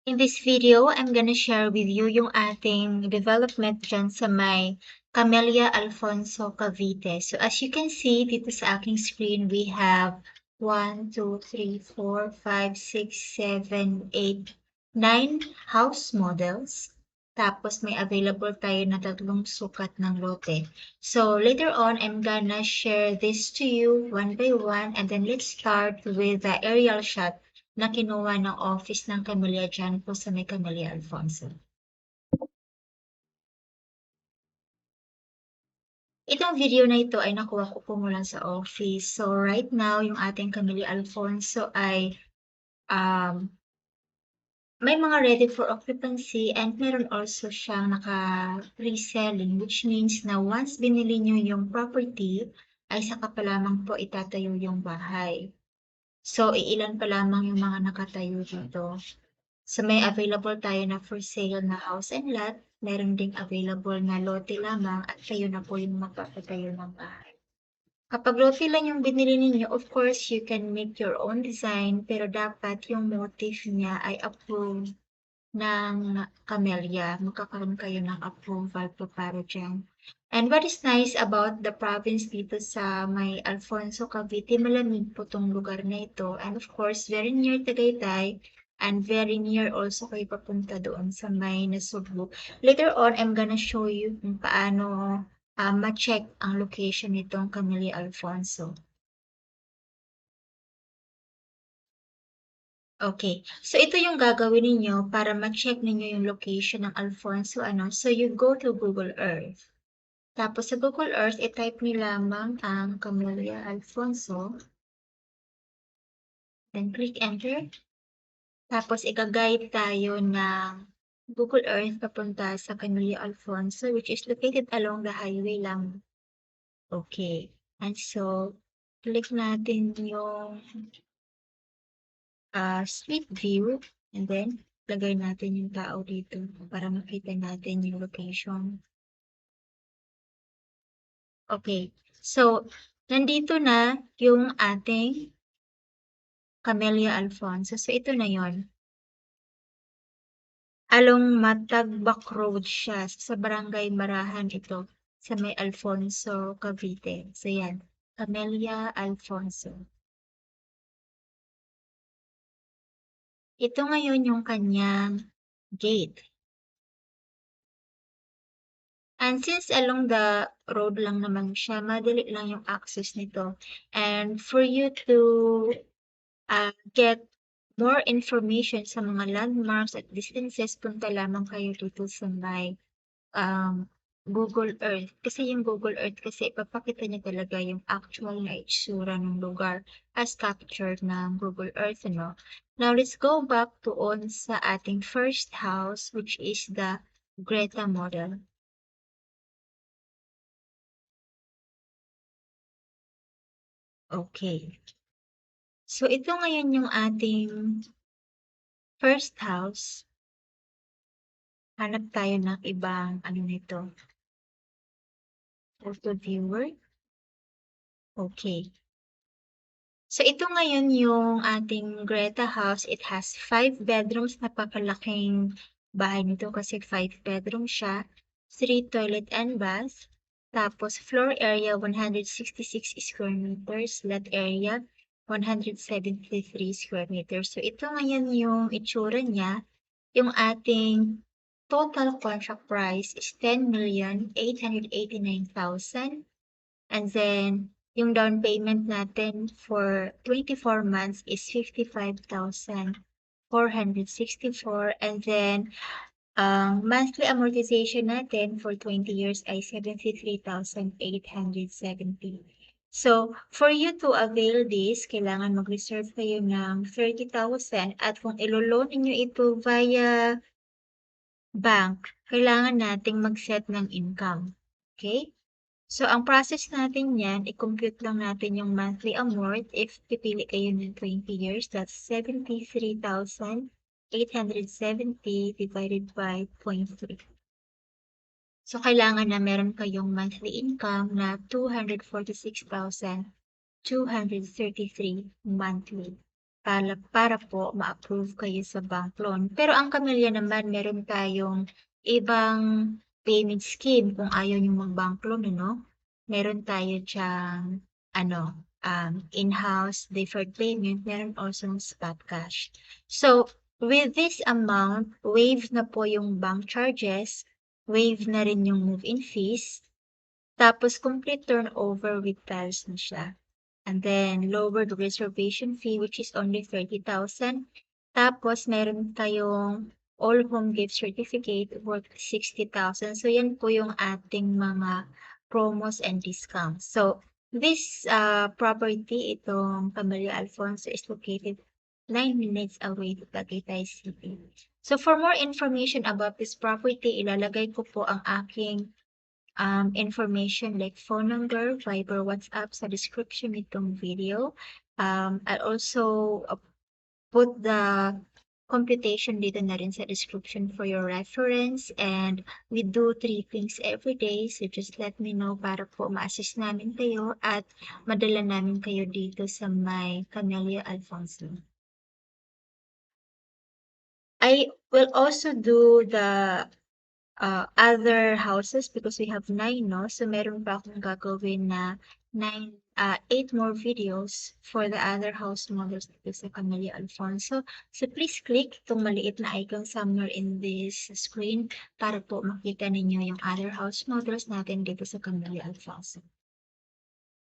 In this video, I'm gonna share with you yung ating development dyan sa may Camella Alfonso, Cavite. So as you can see dito sa aking screen, we have 1, 2, 3, 4, 5, 6, 7, 8, 9 house models. Tapos may available tayo na 3 sukat ng lote. So later on, I'm gonna share this to you one by one, and then let's start with the aerial shot na kinuha ng office ng Camella dyan po sa may Camella Alfonso. Itong video na ito ay nakuha ko po mula sa office. So right now, yung ating Camella Alfonso ay may mga ready for occupancy and meron also siyang naka-reselling, which means na once binili nyo yung property, ay saka pa lamang po itatayo yung bahay. So iilan pa lamang yung mga nakatayo dito. So may available tayo na for sale na house and lot, meron ding available na lote lamang at kayo na po yung magpapatayo ng bahay. Kapag lote lang yung binili ninyo, of course, you can make your own design, pero dapat yung motif niya ay approved ng Camella. Magkakaroon kayo ng approval po para dyan. And what is nice about the province dito sa may Alfonso, Cavite, malamig po tong lugar na ito. And of course, very near Tagaytay and very near also kayo papunta doon sa may Nasugbu. Later on, I'm gonna show you kung paano ma-check ang location nitong Camella Alfonso. Okay. So, ito yung gagawin ninyo para ma-check ninyo yung location ng Alfonso. So, you go to Google Earth. Tapos sa Google Earth, i-type nyo lamang ang Camella Alfonso. Then, click Enter. Tapos, i-guide tayo ng Google Earth papunta sa Camella Alfonso, which is located along the highway lang. Okay. And so, click natin yung street view. And then, lagay natin yung tao dito para makita natin yung location. Okay. So, nandito na yung ating Camella Alfonso. So, ito na yon. Along Matagbak Road siya. Sa barangay Marahan ito. Sa may Alfonso, Cavite. So, yan. Camella Alfonso. Ito ngayon yung kanyang gate. And since along the road lang naman siya, madali lang yung access nito. And for you to get more information sa mga landmarks at distances, punta lamang kayo dito sa may Google Earth. Kasi yung Google Earth kasi ipapakita niya talaga yung actual na itsura ng lugar as captured ng Google Earth. Now, let's go back to on sa ating first house, which is the Greta model. Okay. So, ito ngayon yung ating first house. Hanap tayo ng ibang nito. Photo viewer. Okay. So, ito ngayon yung ating Greta house. It has 5 bedrooms. Napakalaking bahay nito kasi 5 bedrooms siya. 3 toilet and bath. Tapos, floor area 166 square meters. Lot area 173 square meters. So, ito ngayon yung itsura niya. Yung ating total contract price is 10,889,000. And then, yung down payment natin for 24 months is 55,464. And then, monthly amortization natin for 20 years ay 73,870. So, for you to avail this, kailangan mag-reserve kayo ng 30,000 at kung ilo-loan niyo ito via bank, kailangan nating mag-set ng income. Okay? So, ang process natin yan, i-compute lang natin yung monthly amort. If pipili kayo ng 20 years, that's 73,870 divided by 0.3. So, kailangan na meron kayong monthly income na 246,233 monthly. para po ma-approve kayo sa bank loan. Pero ang Camella naman meron tayong ibang payment scheme kung ayaw niyong mag-bank loan ano. Meron tayo diyang ano, in-house deferred payment, meron also spot cash. So, with this amount, waive na po yung bank charges, waive na rin yung move-in fees, tapos complete turnover with tiles na siya. And then lower the reservation fee which is only 30,000. Tapos meron tayong all home gift certificate worth 60,000. So yan po yung ating mga promos and discounts. So this property, itong Camella Alfonso, is located 9 minutes away to Tagaytay City. So for more information about this property, ilalagay ko po ang aking information like phone number, Viber, WhatsApp sa description nitong video. I'll also put the computation dito na rin sa description for your reference, and we do 3 things every day, so just let me know para po ma-assist namin kayo at madala namin kayo dito sa may Camella Alfonso. I will also do the other houses because we have 9, no? So meron pa akong gagawin na 8 more videos for the other house models dito sa Camella Alfonso. So please click itong maliit na icon somewhere in this screen para po makita ninyo yung other house models natin dito sa Camella Alfonso.